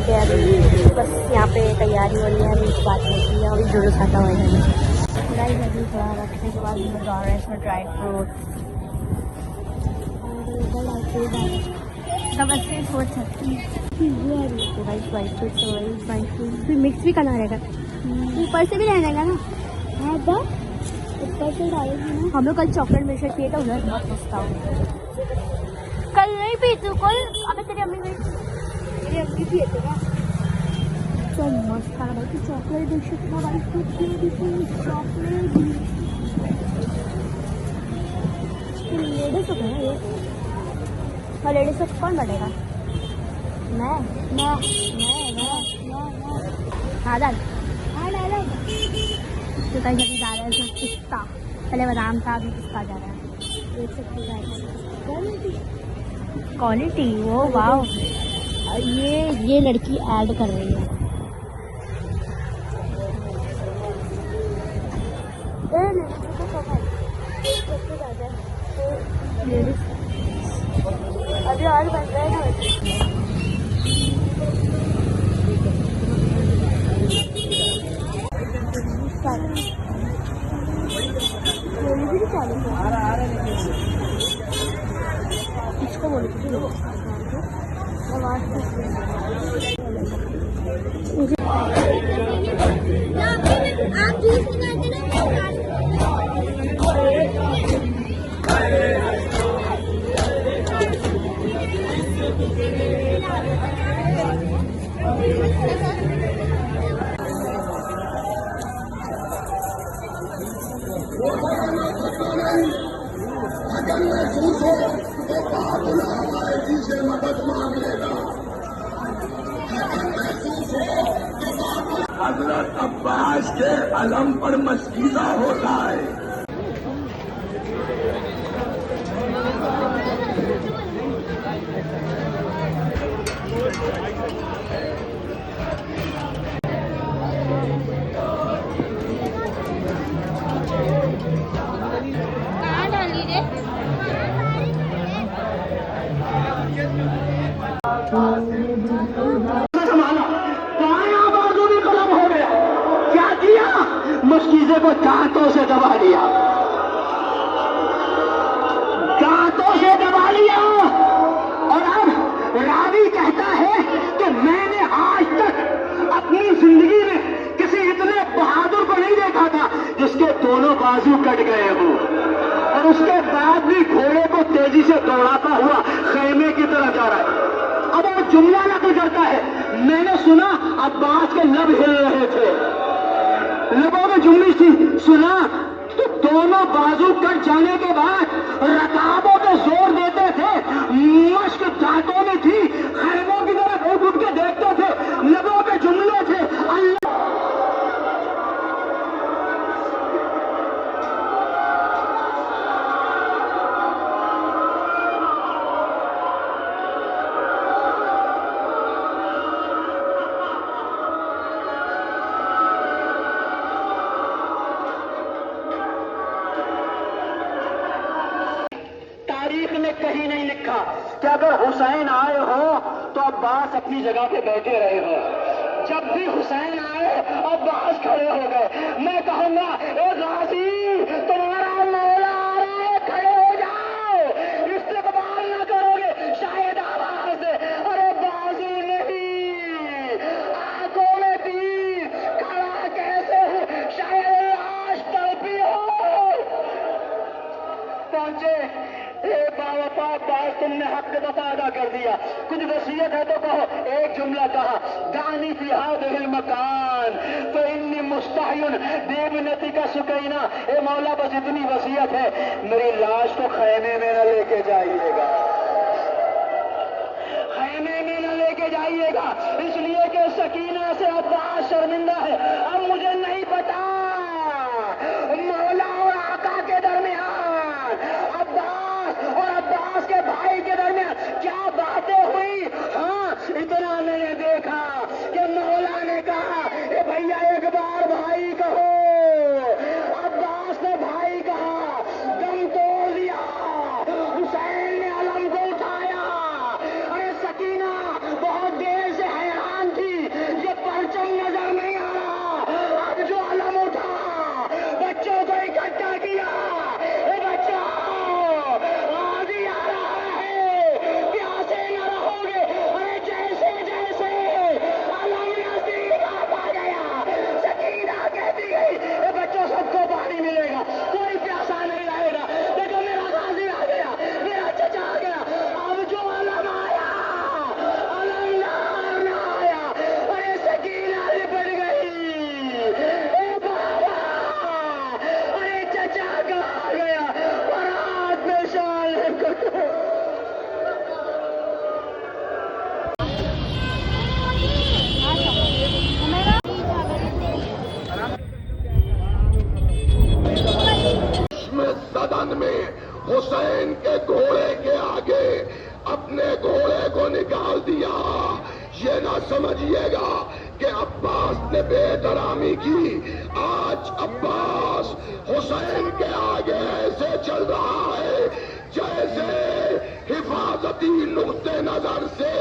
ٹھیک ہے ابھی بس یہاں پہ تیاری ہو رہی ہے، ابھی بات ہوتی ہے، ابھی جلوس آتا ہوا ہے گائز۔ ابھی تھوڑا رکھنے کے بعد ہم جا رہے ہیں اس میں ڈرائی فروٹ ڈرائی فروٹ بھی مکس بھی کرنا رہے گا، اوپر سے بھی رہنے گا نا، اوپر سے ڈالے گی نا۔ ہم لوگ کل چاکلیٹ مل شیک پیے تھا، ادھر بہت سستا ہو، کل نہیں پی تو کل ابھی تیری امی گئی، میری امی پیے تھے نا، تو مست تھا بھائی کہ چاکلیٹ مل شیک تھا بھائی، چاکلیٹ لیڈیز ہوتا ہے نا یہ، اور لیڈیز کو کون بٹے گا؟ میں ہاں ڈال تو کہیں جب جا رہا ہے اس پستہ، پہلے بادام تھا ابھی پستہ جا رہا ہے، دیکھ سکتے ہیں کوالٹی وہ واو، یہ لڑکی ایڈ کر رہی ہے، ابھی اور بن رہا ہے نا، اس کو بولے حضرت عباس کے علم پر مشکیزہ ہوتا ہے۔ کہاں ڈال لیجیے مشکیزے کو دانتوں سے دبا لیا، دانتوں سے دبا لیا، اور اب راوی کہتا ہے کہ میں نے آج تک اپنی زندگی میں کسی اتنے بہادر کو نہیں دیکھا تھا جس کے دونوں بازو کٹ گئے ہوں، اور اس کے بعد بھی گھوڑے کو تیزی سے دوڑاتا ہوا خیمے کی طرف جا رہا ہے۔ اب وہ جملہ نقل کرتا ہے، میں نے سنا عباس کے لب ہل رہے تھے، لبوں میں جملی تھی، سنا تو دونوں بازو کٹ جانے کے بعد رکابوں پہ زور دیتے تھے، مشک دانتوں میں تھی، خیموں کی طرف اٹھ کے دیکھتے تھے، لبوں پہ جملے تھے، اللہ کہیں نہیں لکھا کہ اگر حسین آئے ہو تو عباس اپنی جگہ پہ بیٹھے رہے ہو، جب بھی حسین آئے عباس کھڑے ہو گئے۔ میں کہوں گا اے غازی تمہارا مولا آ رہا ہے، کھڑے ہو جاؤ، استقبال نہ کرو گے شاید آواز دے، ارے بازو نہیں، آنکھوں میں تیر، کھڑا کیسے ہو، شاید لاش تڑپی ہو۔ پہنچے باوفا عباس، تم نے حق دفاع ادا کر دیا، کچھ وصیت ہے تو کہو۔ ایک جملہ کہا، دانی فی هذه المکان فانی مستحی بابنتی کا سکینہ، اے مولا بس اتنی وصیت ہے، میری لاش کو خیمے میں نہ لے کے جائیے گا، خیمے میں نہ لے کے جائیے گا، اس لیے کہ سکینہ سے عباس شرمندہ ہے۔ اب مجھے نہیں پتا مولا اور آقا کے درمیان، عباس اور عباس کے بھائی کے درمیان کیا باتیں ہوئی، ہاں اتنا میں نے دیکھا کہ مولا نے کہا اے بھیا ایک بار بھائی کہو، عباس نے بھائی کہا، دم توڑ دیا، حسین نے علم کو اٹھایا۔ ارے سکینہ بہت دیر سے حیران تھی حسین کے گھوڑے کے آگے اپنے گھوڑے کو نکال دیا. یہ نہ سمجھیے گا کہ عباس نے بے احترامی کی. آج عباس حسین کے آگے ایسے چل رہا ہے جیسے حفاظتی نقطہ نظر سے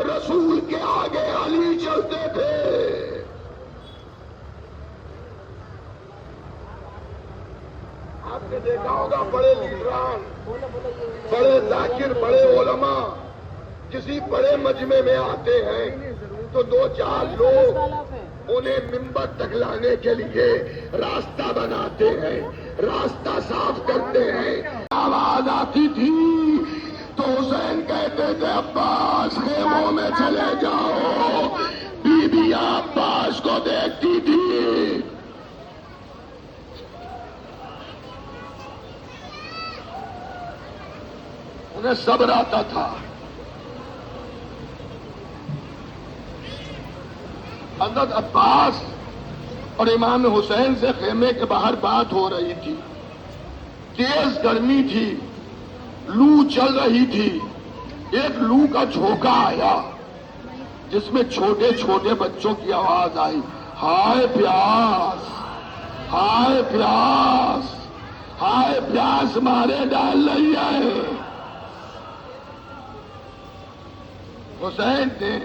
رسول کے آگے علی چلتے تھے. آپ نے دیکھا ہوگا بڑے لیڈران، بڑے ذاکر، بڑے علماء کسی بڑے مجمع میں آتے ہیں تو دو چار لوگ انہیں ممبر تک لانے کے لیے راستہ بناتے ہیں، راستہ صاف کرتے ہیں. آواز آتی تھی تو حسین کہتے تھے عباس خیموں میں چلے جاؤ. بیویاں عباس کو دیکھتی تھی. انہیں صبر آتا تھا. حضرت عباس اور امام حسین سے خیمے کے باہر بات ہو رہی تھی. تیز گرمی تھی، لو چل رہی تھی. ایک لو کا جھونکا آیا جس میں چھوٹے چھوٹے بچوں کی آواز آئی، ہائے پیاس، ہائے پیاس، ہائے پیاس مارے ڈال رہی ہے. حسین نے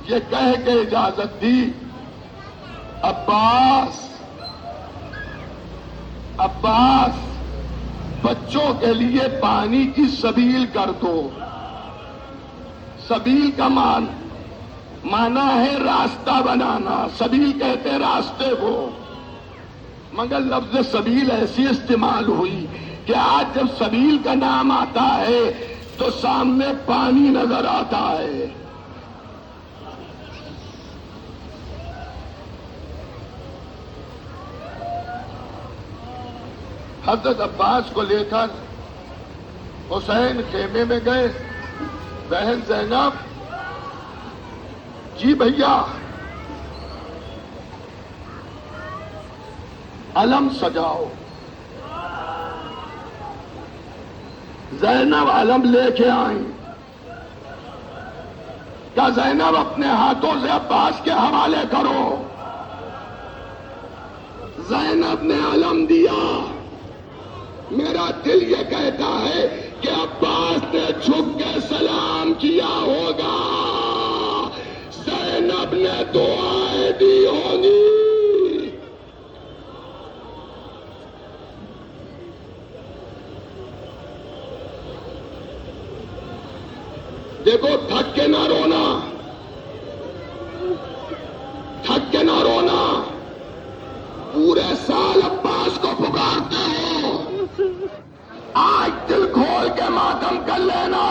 یہ کہہ کے اجازت دی، عباس عباس بچوں کے لیے پانی کی سبیل کر دو. سبیل کا معنی ہے راستہ بنانا. سبیل کہتے راستے کو، مگر لفظ سبیل ایسی استعمال ہوئی کہ آج جب سبیل کا نام آتا ہے تو سامنے پانی نظر آتا ہے. حضرت عباس کو لے کر حسین خیمے میں گئے. بہن زینب، جی بھیا علم سجاؤ. زینب علم لے کے آئیں. کیا زینب اپنے ہاتھوں سے عباس کے حوالے کرو. زینب نے علم دیا. میرا دل یہ کہتا ہے کہ عباس نے جھک کے سلام کیا ہوگا. زینب نے دعائیں دی ہونی. دیکھو تھک کے نہ رونا، تھک کے نہ رونا. پورے سال عباس کو پکارتے ہو، آج دل کھول کے ماتم کر لینا.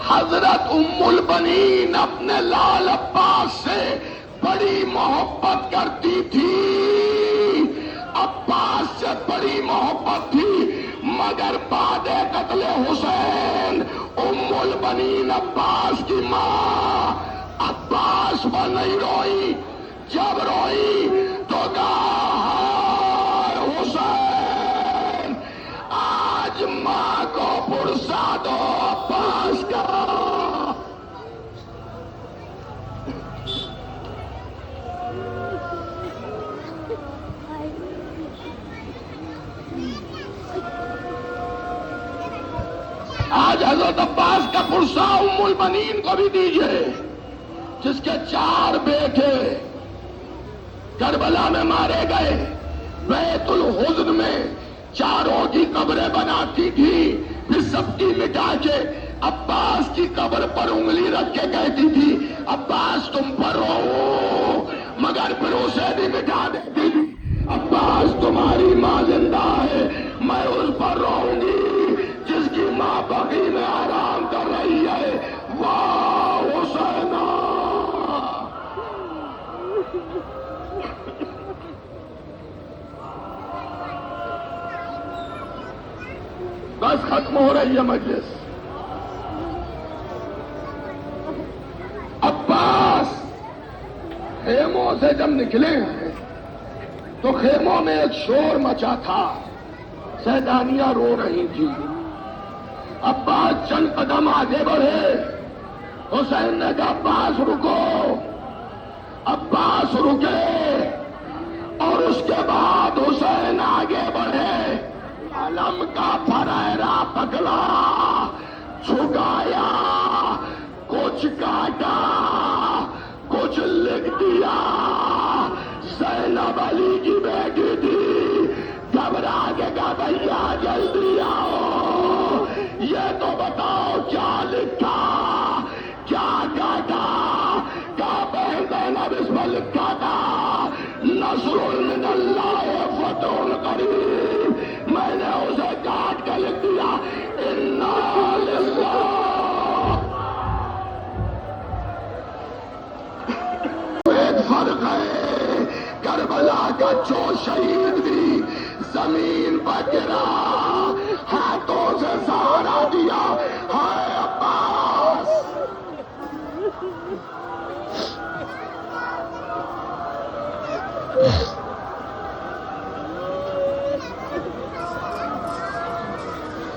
حضرت ام البنین اپنے لال عباس سے بڑی محبت کرتی تھی. عباس سے بڑی محبت تھی، مگر بعد قتل حسین ام البنین عباس کی ماں عباس پر نہیں روئی. جب روئی تو کہا حسین آج ماں کو پرسا دو عباس کا. آج حضرت عباس کا پرسا ام البنین کو بھی دیجئے، جس کے 4 بیٹے کربلا میں مارے گئے. بیت الحزن میں چاروں کی قبریں بناتی تھی، پھر سب کی مٹا کے عباس کی قبر پر انگلی رکھ کے کہتی تھی عباس تم پر رو، مگر پھر اسے بھی مٹا دیتی تھی. عباس تمہاری ماں زندہ ہے، میں اس پر روؤں گی جس کی ماں بقی میں آرام کر رہی ہے. واہ حسینہ. بس ختم ہو رہی ہے مجلس. سے جب نکلے ہیں تو خیموں میں ایک شور مچا تھا، سیدانیاں رو رہی تھی۔ عباس چند قدم آگے بڑھے، حسین نے کہا عباس رکو۔ عباس رکے اور اس کے بعد حسین آگے بڑھے، علم کا پھریرا پکڑا، جھکایا، کچھ کاٹا، کچھ لکھ دیا۔ زینب علی کی بیٹی تھی، گھبرا کے کہا بھیا جلدی آؤ، یہ تو بتاؤ کیا لکھا، کیا کاٹا؟ کہا بہن زینب اس میں لکھا تھا نصر من اللہ فتح قریب، میں نے اسے کاٹ کے لکھ دیا انا للہ۔ ایک فرق ہے، کربلا کا جو شہید بھی زمین پر گرا، ہاتھوں سے سہارا دیا، ہائے عباس۔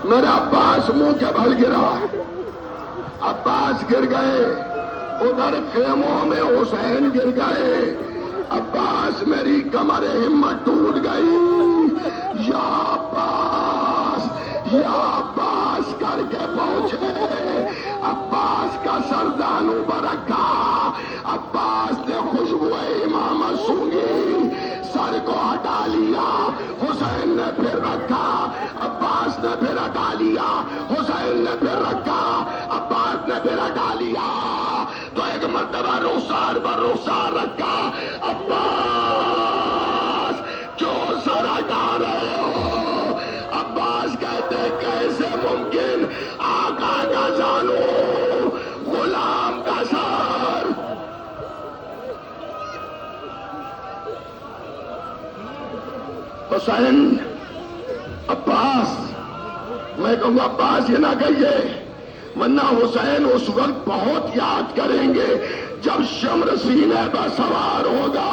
میرا عباس منہ کے بھل گرا، عباس گر گئے، ادھر خیموں میں حسین گر گئے۔ عباس میری کمر ہمت ٹوٹ گئی، یا عباس یا عباس کر کے پہنچے۔ عباس کا سر زانو پر رکھا، عباس نے خوشبو امامت سونگھی، سر کو ہٹا لیا، حسین نے پھر رکھا، عباس نے پھر ہٹا لیا، حسین نے پھر رکھا، عباس نے پھر ہٹا لیا، تو ایک مرتبہ رخسار پر رخسار رکھا۔ عباس کیوں سر ہٹا رہے ہو؟ عباس کہتے کیسے ممکن، آقا کا زانو، غلام کا سر۔ حسین، عباس، میں کہوں گا عباس یہ نہ کہیے، ورنہ حسین اس وقت بہت یاد کریں گے جب شمر سینے پر سوار ہوگا۔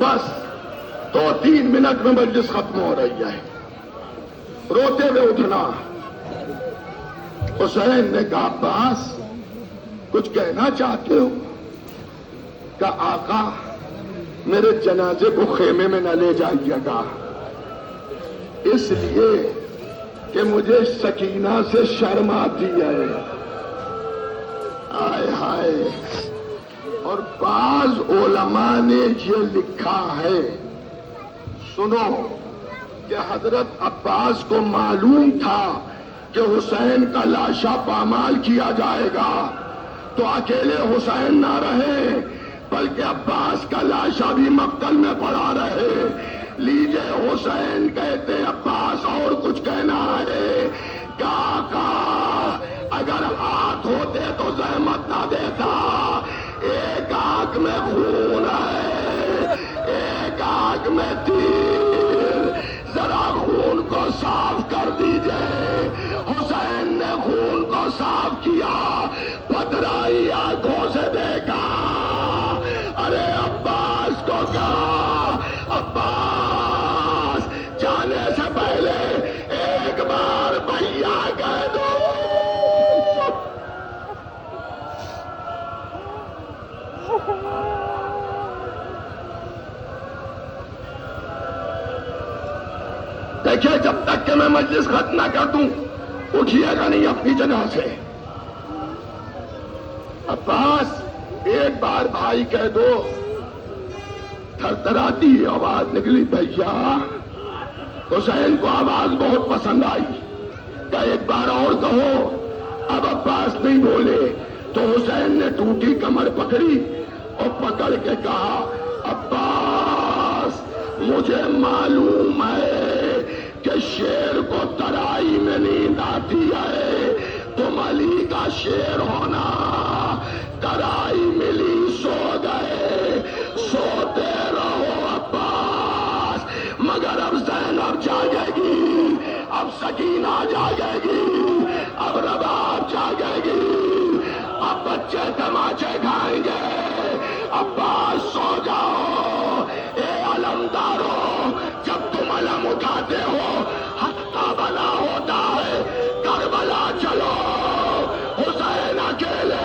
بس 2-3 منٹ میں مجلس ختم ہو رہی ہے، روتے ہوئے اٹھنا۔ حسین نے کہا عباس کچھ کہنا چاہتے ہو؟ کہ آقا میرے جنازے کو خیمے میں نہ لے جائیے گا، اس لیے کہ مجھے سکینہ سے شرم آتی ہے۔ آئے ہائے، اور بعض علماء نے یہ لکھا ہے، سنو، کہ حضرت عباس کو معلوم تھا کہ حسین کا لاشا پامال کیا جائے گا، تو اکیلے حسین نہ رہے بلکہ عباس کا لاشا بھی مقتل میں پڑا رہے۔ لیجئے حسین کہتے عباس اور کچھ کہنا ہے، کہ آقا اگر ہاتھ ہوتے تو زحمت نہ دیتا، ایک آنکھ میں خون ہے، ایک آنکھ میں تیر، ذرا خون کو صاف کر دیجئے۔ حسین نے خون کو صاف کیا، پترائی آنکھوں سے دیکھا، ارے عباس کو کہا عباس جانے سے پہلے ایک بار بھیا کہہ دو۔ دیکھیے جب تک کہ میں مجلس ختم نہ کر دوں اٹھیے گا نہیں اپنی جگہ سے۔ عباس ایک بار بھائی کہہ دو۔ تھرتھراتی آواز نکلی، بھیا۔ حسین کو آواز بہت پسند آئی، کہ ایک بار اور کہو۔ اب عباس نہیں بولے تو حسین نے ٹوٹی کمر پکڑی اور پکڑ کے کہا عباس مجھے معلوم ہے کہ شیر کو ترائی میں نیند آتی ہے، تم علی کا شیر ہونا، ترائی ملی سو گئے، سوتے رہو عباس، مگر اب زینب جاگے گی، اب سکینہ جاگے گی، اب رباب جاگے جائے گی. اب بچے تماچے کھائیں گے. عباس سو جاؤ. اے علمدارو، جب تم علم اٹھاتے ہو حق کا بلا ہوتا ہے. کربلا چلو، حسین اکیلے.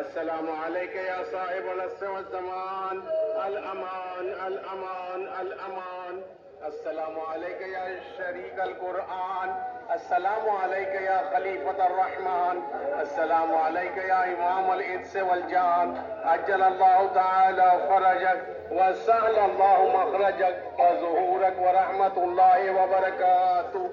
السلام عليك يا صاحب العصر والزمان. الأمان الأمان الأمان. السلام عليك يا شريك القرآن. السلام عليك يا خليفة الرحمن. السلام عليك يا إمام الإنس والجان. عجل الله تعالى فرجك وسهل الله مخرجك وظهورك ورحمة الله وبركاته.